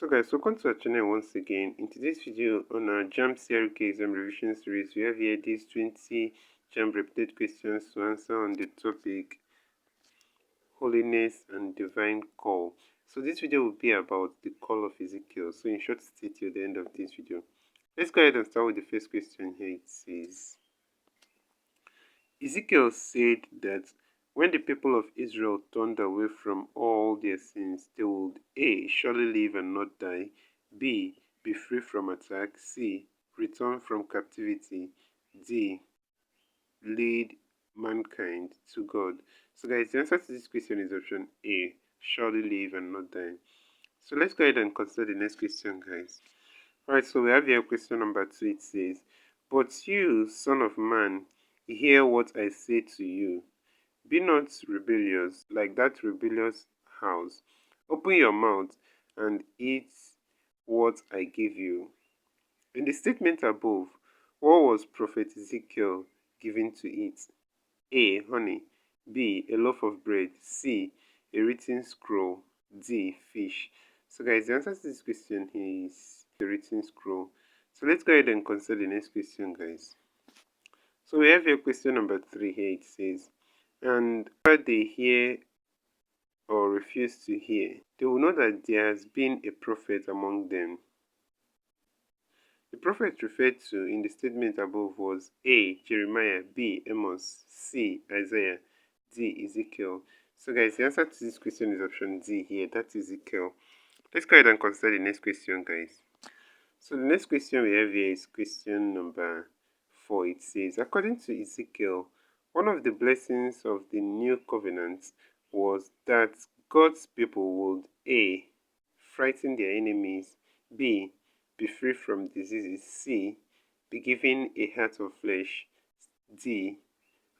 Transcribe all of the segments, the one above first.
So guys, welcome to our channel once again. In today's video on our JAMB CRK exam revision series, we have here these 20 JAMB repeated questions to answer on the topic Holiness and Divine Call. So this video will be about the call of Ezekiel. So in short, stay till the end of this video. Let's go ahead and start with the first question here. It says, Ezekiel said that when the people of Israel turned away from all their sins, they would A. surely live and not die, B. be free from attack, C. return from captivity, D. lead mankind to God. So guys, the answer to this question is option A. surely live and not die. So let's go ahead and consider the next question, guys. Alright, so we have here question number 2. It says, But you, son of man, hear what I say to you. Be not rebellious like that rebellious house. Open your mouth and eat what I give you. In the statement above, what was Prophet Ezekiel given to eat? A. Honey. B. A loaf of bread. C. A written scroll. D. Fish. So guys, the answer to this question is a written scroll. So let's go ahead and consider the next question, guys. So we have here question number 3 here. It says, and whether they hear or refuse to hear, they will know that there has been a prophet among them. The prophet referred to in the statement above was A. Jeremiah, B. Amos, C. Isaiah, D. Ezekiel. So guys, the answer to this question is option D here, that's Ezekiel. Let's go ahead and consider the next question, guys. So the next question we have here is question number 4. It says, according to Ezekiel, one of the blessings of the new covenant was that God's people would A. frighten their enemies, B. be free from diseases, C. be given a heart of flesh, D.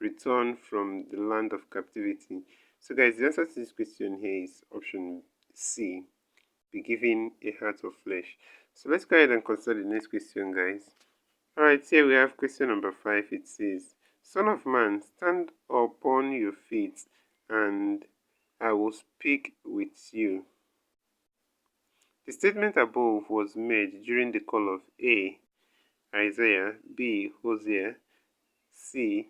return from the land of captivity. So guys, the answer to this question here is option C. be given a heart of flesh. So let's go ahead and consider the next question, guys. Alright, here we have question number 5. It says, Son of man, stand upon your feet, and I will speak with you. The statement above was made during the call of A. Isaiah, B. Hosea, C.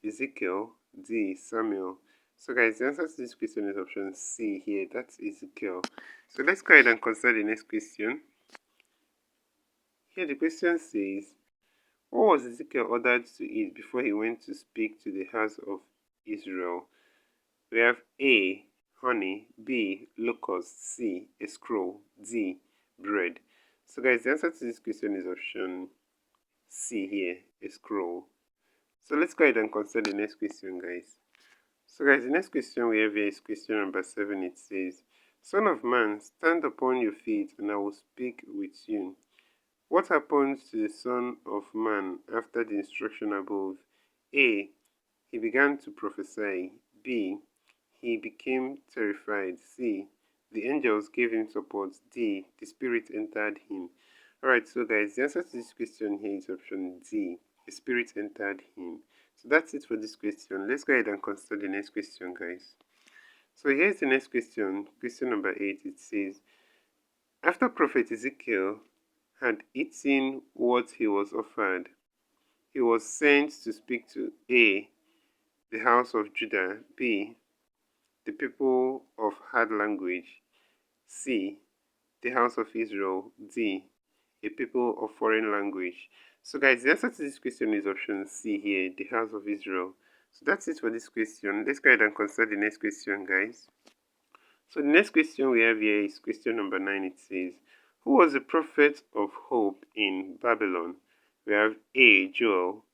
Ezekiel, D. Samuel. So guys, the answer to this question is option C here, that's Ezekiel. So let's go ahead and consider the next question. Here the question says, what was Ezekiel ordered to eat before he went to speak to the house of Israel? We have A. honey, B. locust, C. a scroll, D. bread. So guys, the answer to this question is option C here, a scroll. So let's go ahead and consider the next question, guys. So guys, the next question we have here is question number 7. It says, Son of man, stand upon your feet, and I will speak with you. What happens to the Son of Man after the instruction above? A. He began to prophesy. B. He became terrified. C. The angels gave him support. D. The Spirit entered him. Alright, so guys, the answer to this question here is option D. The Spirit entered him. So that's it for this question. Let's go ahead and consider the next question, guys. So here's the next question. Question number 8. It says, after Prophet Ezekiel had eaten what he was offered, he was sent to speak to A. the house of Judah, B. the people of hard language, C. the house of Israel, D. a people of foreign language. So guys, the answer to this question is option C here, the house of Israel. So that's it for this question. Let's go ahead and consider the next question, guys. So the next question we have here is question number 9. It says, who was the prophet of hope in Babylon? We have A. Joel,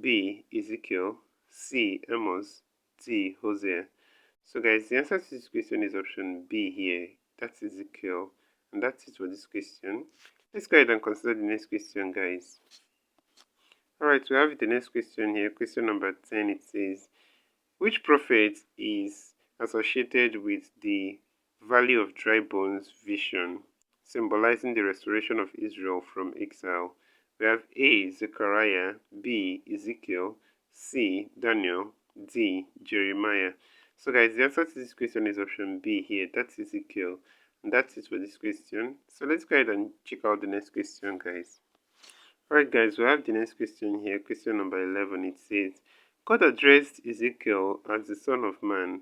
B. Ezekiel, C. Amos, D. Hosea. So guys, the answer to this question is option B here, that's Ezekiel. And that's it for this question. Let's go ahead and consider the next question, guys. Alright, we have the next question here, question number 10. It says, which prophet is associated with the Valley of Dry Bones vision, symbolizing the restoration of Israel from exile? We have A. Zechariah, B. Ezekiel, C. Daniel, D. Jeremiah. So guys, the answer to this question is option B here, that's Ezekiel. And that's it for this question. So let's go ahead and check out the next question, guys. Alright, guys, we have the next question here. Question number 11. It says, God addressed Ezekiel as the Son of Man.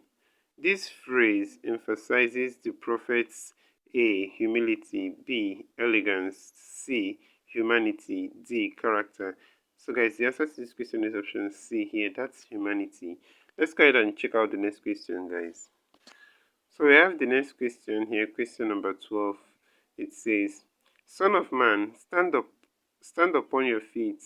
This phrase emphasizes the prophet's A. Humility, B. Elegance, C. Humanity, D. Character. So guys, the answer to this question is option C here. That's humanity. Let's go ahead and check out the next question, guys. So we have the next question here, question number 12. It says, Son of man, stand upon your feet,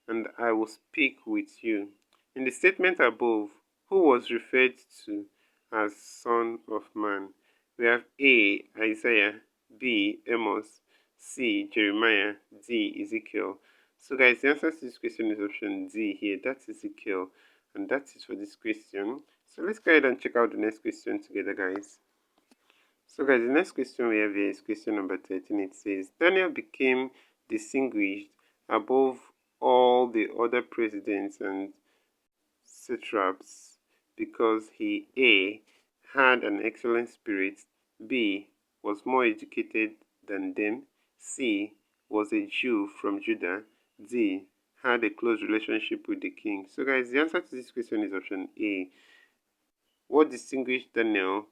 and I will speak with you. In the statement above, who was referred to as Son of Man? We have A. Isaiah, B. Amos, C. Jeremiah, D. Ezekiel. So guys, the answer to this question is option D here. That's Ezekiel. And that's it for this question. So let's go ahead and check out the next question together, guys. So guys, the next question we have here is question number 13. It says, Daniel became distinguished above all the other presidents and satraps because he A. had an excellent spirit, B. was more educated than them, C. was a Jew from Judah, D. had a close relationship with the king. So guys, the answer to this question is option A. What distinguished Daniel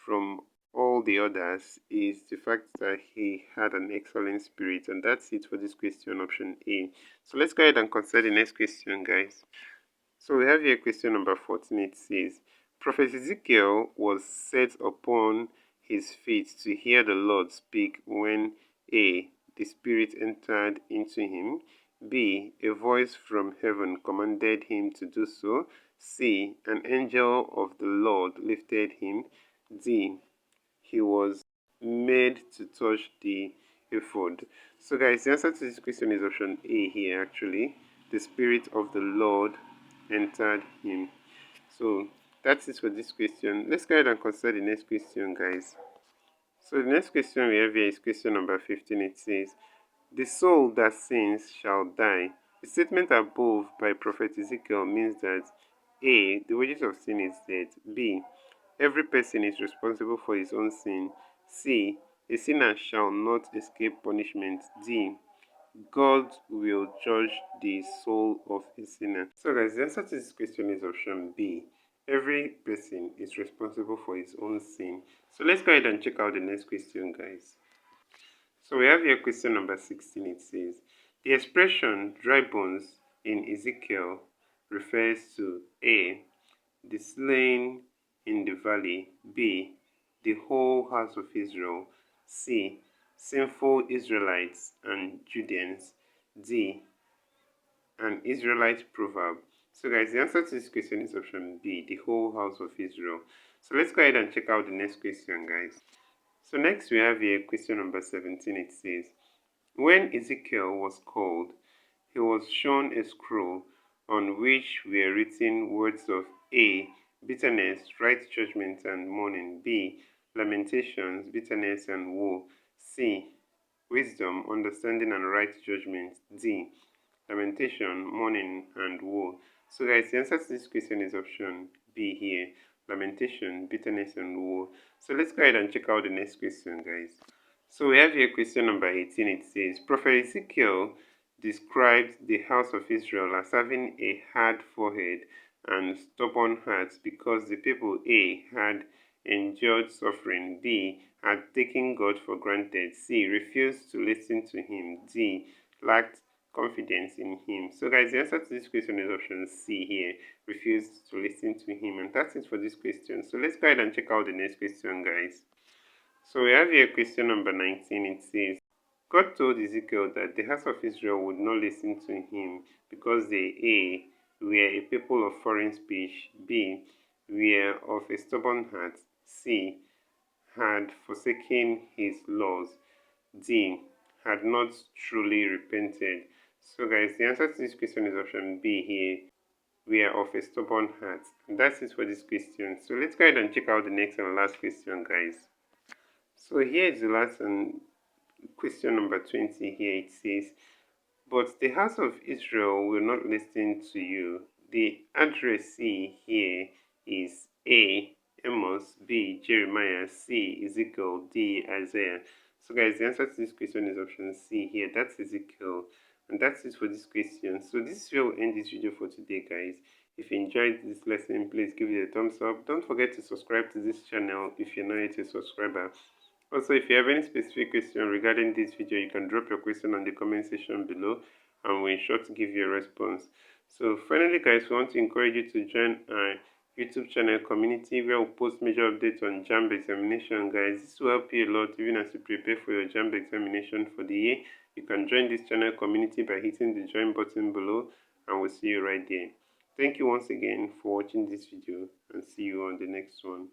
from all the others is the fact that he had an excellent spirit, and that's it for this question, option A. So let's go ahead and consider the next question, guys. So we have here question number 14. It says, Prophet Ezekiel was set upon his feet to hear the Lord speak when A. the Spirit entered into him, B. a voice from heaven commanded him to do so, C. an angel of the Lord lifted him, D. he was made to touch the ephod. So guys, the answer to this question is option A here actually. The Spirit of the Lord entered him. So that's it for this question. Let's go ahead and consider the next question, guys. So the next question we have here is question number 15. It says, The soul that sins shall die. The statement above by Prophet Ezekiel means that A. the wages of sin is death, B. every person is responsible for his own sin, C. a sinner shall not escape punishment, D. God will judge the soul of a sinner. So guys, the answer to this question is option B. Every person is responsible for his own sin. So let's go ahead and check out the next question, guys. So we have here question number 16. It says, the expression dry bones in Ezekiel refers to A. the slain in the valley, B. the whole house of Israel, C. sinful Israelites and Judeans, D. an Israelite proverb. So guys, the answer to this question is option B, the whole house of Israel. So let's go ahead and check out the next question, guys. So next we have here question number 17. It says, when Ezekiel was called, he was shown a scroll on which were written words of A. bitterness, right judgment and mourning, B. lamentations, bitterness and woe, C. wisdom, understanding and right judgment, D. lamentation, mourning and woe. So guys, the answer to this question is option B here, lamentation, bitterness and woe. So let's go ahead and check out the next question, guys. So we have here question number 18. It says, Prophet Ezekiel described the house of Israel as having a hard forehead and stubborn hearts because the people A. had endured suffering, B. had taken God for granted, C. refused to listen to him, D. lacked confidence in him. So guys, the answer to this question is option C here, refused to listen to him. And that's it for this question. So let's go ahead and check out the next question, guys. So we have here question number 19. It says, God told Ezekiel that the house of Israel would not listen to him because they A. were a people of foreign speech, B. were of a stubborn heart, C. had forsaken his laws, D. had not truly repented. So guys, the answer to this question is option B here. We are of a stubborn heart. And that's it for this question. So let's go ahead and check out the next and last question, guys. So here is the last and question number 20 here. It says, but the house of Israel will not listen to you. The addressee here is A. Amos, B. Jeremiah, C. Ezekiel, D. Isaiah. So guys, the answer to this question is option C here. That's Ezekiel. And that's it for this question. So this is where we'll end this video for today, guys. If you enjoyed this lesson, please give it a thumbs up. Don't forget to subscribe to this channel if you're not yet a subscriber. Also, if you have any specific question regarding this video, you can drop your question on the comment section below and we'll ensure to give you a response. So finally, guys, we want to encourage you to join our YouTube channel community where we'll post major updates on JAMB examination, guys. This will help you a lot even as you prepare for your JAMB examination for the year. You can join this channel community by hitting the join button below and we'll see you right there. Thank you once again for watching this video and see you on the next one.